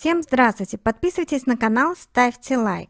Всем здравствуйте! Подписывайтесь на канал, ставьте лайк.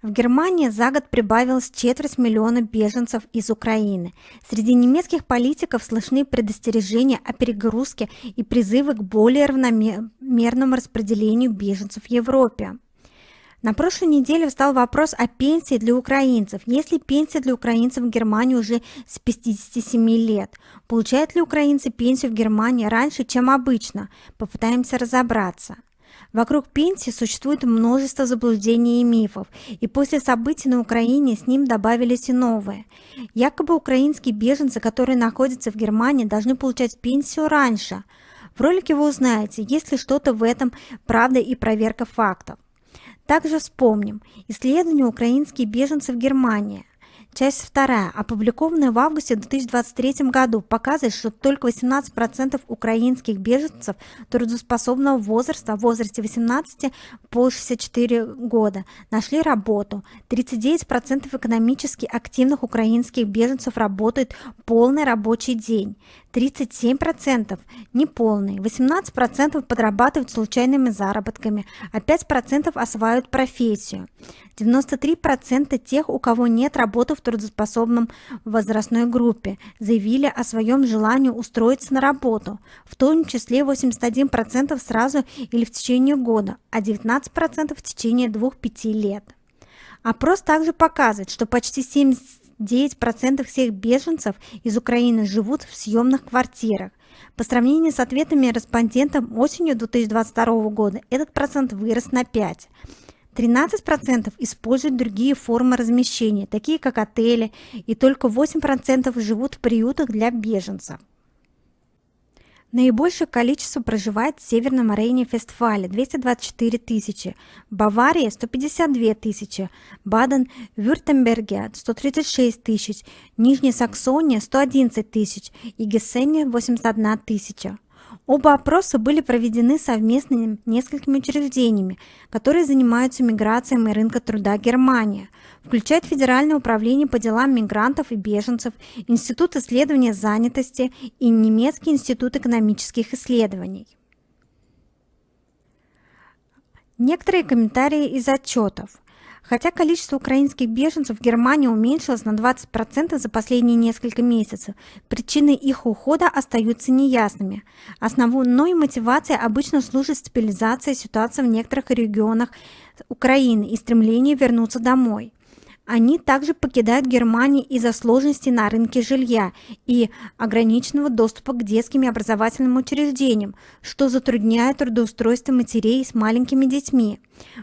В Германии за год прибавилось 250 000 беженцев из Украины. Среди немецких политиков слышны предостережения о перегрузке и призывы к более равномерному распределению беженцев в Европе. На прошлой неделе встал вопрос о пенсии для украинцев. Есть ли пенсия для украинцев в Германии уже с 57 лет? Получают ли украинцы пенсию в Германии раньше, чем обычно? Попытаемся разобраться. Вокруг пенсии существует множество заблуждений и мифов, и после событий на Украине с ним добавились и новые. Якобы украинские беженцы, которые находятся в Германии, должны получать пенсию раньше. В ролике вы узнаете, есть ли что-то в этом правда и проверка фактов. Также вспомним исследование украинских беженцев в Германии. Часть 2, опубликованная в августе 2023 году, показывает, что только 18% украинских беженцев трудоспособного возраста в возрасте 18 по 64 года нашли работу. 39% экономически активных украинских беженцев работают полный рабочий день. 37% неполный, 18% подрабатывают случайными заработками, а 5% осваивают профессию. 93% тех, у кого нет работы в трудоспособном возрастной группе, заявили о своем желании устроиться на работу, в том числе 81% сразу или в течение года, а 19% в течение 2-5 лет. Опрос также показывает, что почти 79% всех беженцев из Украины живут в съемных квартирах. По сравнению с ответами респондентов осенью 2022 года этот процент вырос на 5%. 13% используют другие формы размещения, такие как отели, и только 8% живут в приютах для беженцев. Наибольшее количество проживает в Северном Рейне-Вестфалии – 224 тысячи, Баварии – 152 тысячи, Баден-Вюртемберге – 136 тысяч, Нижней Саксонии – 111 тысяч и Гессене – 81 тысяча. Оба опроса были проведены совместно несколькими учреждениями, которые занимаются миграцией и рынком труда Германии, включая Федеральное управление по делам мигрантов и беженцев, Институт исследования занятости и Немецкий институт экономических исследований. Некоторые комментарии из отчетов. Хотя количество украинских беженцев в Германии уменьшилось на 20% за последние несколько месяцев, причины их ухода остаются неясными. Основной мотивацией обычно служит стабилизация ситуации в некоторых регионах Украины и стремление вернуться домой. Они также покидают Германию из-за сложностей на рынке жилья и ограниченного доступа к детским и образовательным учреждениям, что затрудняет трудоустройство матерей с маленькими детьми.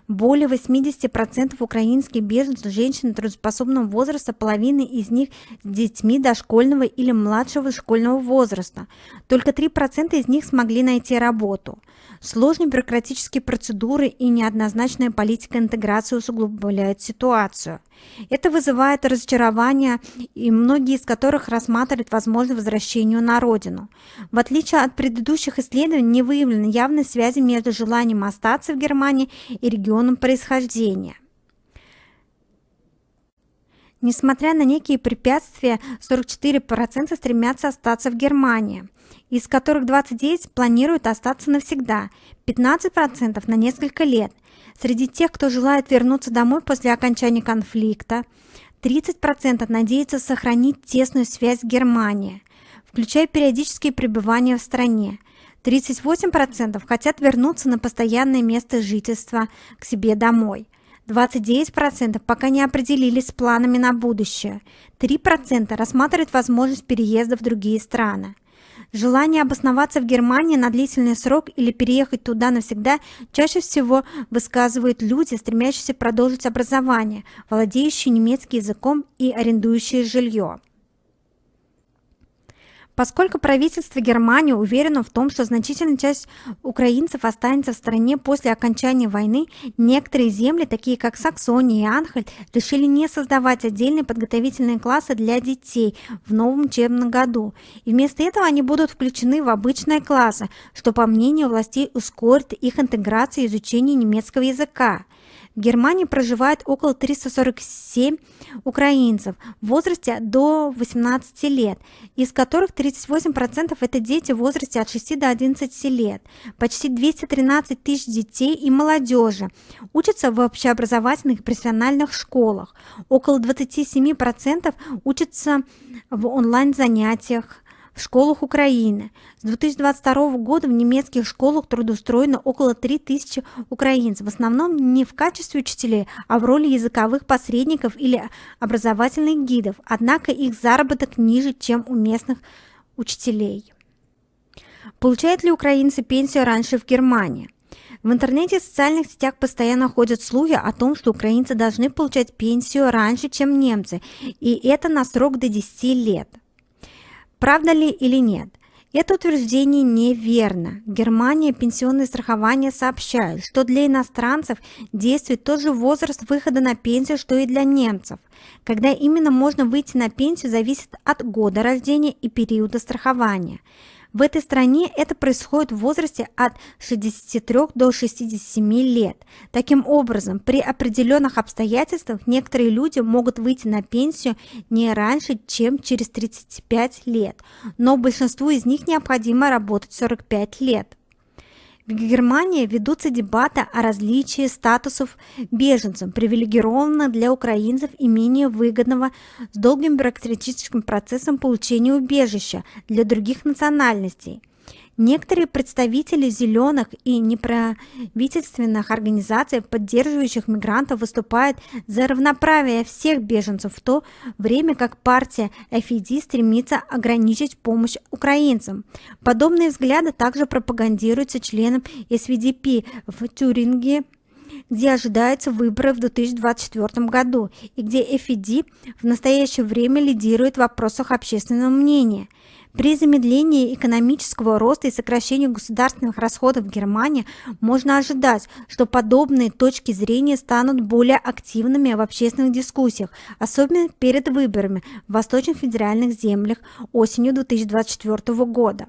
Более 80% украинских беженцев женщин трудоспособного возраста, половина из них с детьми дошкольного или младшего школьного возраста. Только 3% из них смогли найти работу. Сложные бюрократические процедуры и неоднозначная политика интеграции усугубляют ситуацию. Это вызывает разочарование, и многие из которых рассматривают возможность возвращения на родину. В отличие от предыдущих исследований, не выявлено явной связи между желанием остаться в Германии и регионом происхождения. Несмотря на некие препятствия, 44% стремятся остаться в Германии, из которых 29% планируют остаться навсегда, 15% на несколько лет. Среди тех, кто желает вернуться домой после окончания конфликта, 30% надеются сохранить тесную связь с Германией, включая периодические пребывания в стране. 38% хотят вернуться на постоянное место жительства к себе домой. 29% пока не определились с планами на будущее. 3% рассматривают возможность переезда в другие страны. Желание обосноваться в Германии на длительный срок или переехать туда навсегда чаще всего высказывают люди, стремящиеся продолжить образование, владеющие немецким языком и арендующие жилье. Поскольку правительство Германии уверено в том, что значительная часть украинцев останется в стране после окончания войны, некоторые земли, такие как Саксония и Анхальт, решили не создавать отдельные подготовительные классы для детей в новом учебном году. И вместо этого они будут включены в обычные классы, что, по мнению властей, ускорит их интеграцию и изучение немецкого языка. В Германии проживает около 347 украинцев в возрасте до 18 лет, из которых 38% это дети в возрасте от 6 до 11 лет. Почти 213 тысяч детей и молодежи учатся в общеобразовательных и профессиональных школах. Около 27% учатся в онлайн-занятиях в школах Украины. С 2022 года в немецких школах трудоустроено около 3000 украинцев, в основном не в качестве учителей, а в роли языковых посредников или образовательных гидов, однако их заработок ниже, чем у местных учителей. Получают ли украинцы пенсию раньше в Германии? В интернете и социальных сетях постоянно ходят слухи о том, что украинцы должны получать пенсию раньше, чем немцы, и это на срок до 10 лет. Правда ли или нет? Это утверждение неверно. Германия пенсионное страхование сообщает, что для иностранцев действует тот же возраст выхода на пенсию, что и для немцев. Когда именно можно выйти на пенсию, зависит от года рождения и периода страхования. В этой стране это происходит в возрасте от 63 до 67 лет. Таким образом, при определенных обстоятельствах некоторые люди могут выйти на пенсию не раньше, чем через 35 лет, но большинству из них необходимо работать 45 лет. В Германии ведутся дебаты о различии статусов беженцев, привилегированных для украинцев и менее выгодного с долгим бюрократическим процессом получения убежища для других национальностей. Некоторые представители зеленых и неправительственных организаций, поддерживающих мигрантов, выступают за равноправие всех беженцев, в то время как партия ФИД стремится ограничить помощь украинцам. Подобные взгляды также пропагандируются членом СВДП в Тюрингии, где ожидаются выборы в 2024 году и где ФИД в настоящее время лидирует в вопросах общественного мнения. При замедлении экономического роста и сокращении государственных расходов в Германии можно ожидать, что подобные точки зрения станут более активными в общественных дискуссиях, особенно перед выборами в Восточных федеральных землях осенью 2024 года.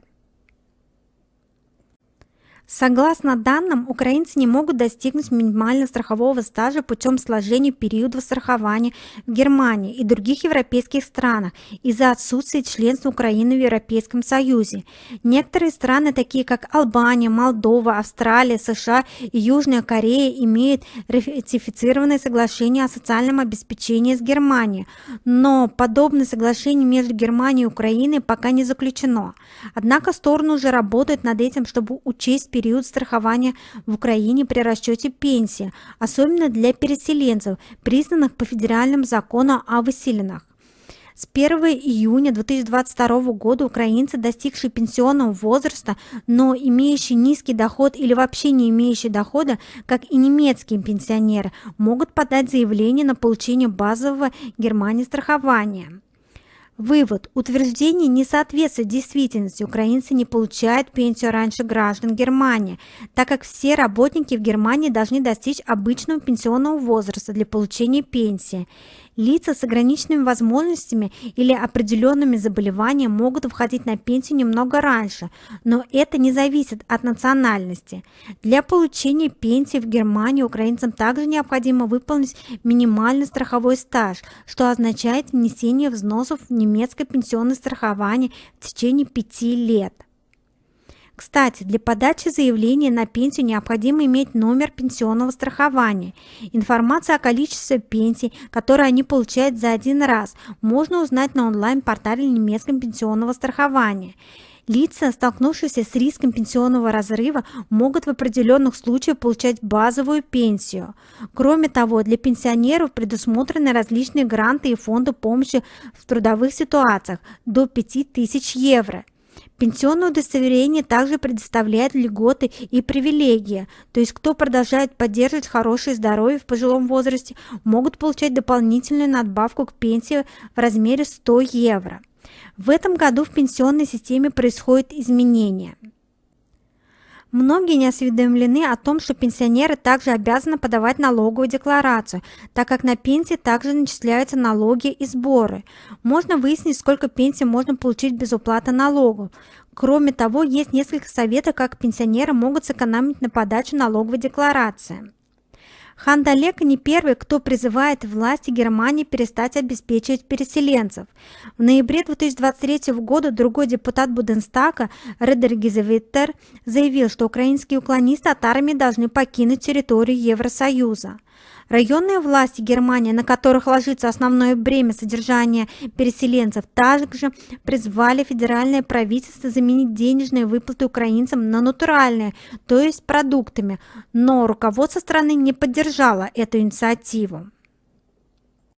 Согласно данным, украинцы не могут достигнуть минимального страхового стажа путем сложения периодов страхования в Германии и других европейских странах из-за отсутствия членства Украины в Европейском Союзе. Некоторые страны, такие как Албания, Молдова, Австралия, США и Южная Корея, имеют ратифицированное соглашение о социальном обеспечении с Германией, но подобное соглашение между Германией и Украиной пока не заключено. Однако стороны уже работают над этим, чтобы учесть период страхования в Украине при расчете пенсии, особенно для переселенцев, признанных по федеральному закону о выселенных. С 1 июня 2022 года украинцы, достигшие пенсионного возраста, но имеющие низкий доход или вообще не имеющие дохода, как и немецкие пенсионеры, могут подать заявление на получение базового в Германии страхования. Вывод. Утверждение не соответствует действительности. Украинцы не получают пенсию раньше граждан Германии, так как все работники в Германии должны достичь обычного пенсионного возраста для получения пенсии. Лица с ограниченными возможностями или определенными заболеваниями могут выходить на пенсию немного раньше, но это не зависит от национальности. Для получения пенсии в Германии украинцам также необходимо выполнить минимальный страховой стаж, что означает внесение взносов в немецкое пенсионное страхование в течение 5 лет. Кстати, для подачи заявления на пенсию необходимо иметь номер пенсионного страхования. Информацию о количестве пенсий, которые они получают за один раз, можно узнать на онлайн-портале немецкого пенсионного страхования. Лица, столкнувшиеся с риском пенсионного разрыва, могут в определенных случаях получать базовую пенсию. Кроме того, для пенсионеров предусмотрены различные гранты и фонды помощи в трудовых ситуациях до 5000 евро. Пенсионное удостоверение также предоставляет льготы и привилегии, то есть кто продолжает поддерживать хорошее здоровье в пожилом возрасте, могут получать дополнительную надбавку к пенсии в размере 100 евро. В этом году в пенсионной системе происходят изменения. Многие не осведомлены о том, что пенсионеры также обязаны подавать налоговую декларацию, так как на пенсии также начисляются налоги и сборы. Можно выяснить, сколько пенсий можно получить без уплаты налогов. Кроме того, есть несколько советов, как пенсионеры могут сэкономить на подаче налоговой декларации. Хан далеко не первый, кто призывает власти Германии перестать обеспечивать переселенцев. В ноябре 2023 года другой депутат Бундестага Редер Гизевиттер заявил, что украинские уклонисты от армии должны покинуть территорию Евросоюза. Районные власти Германии, на которых ложится основное бремя содержания переселенцев, также призвали федеральное правительство заменить денежные выплаты украинцам на натуральные, то есть продуктами, но руководство страны не поддержало эту инициативу.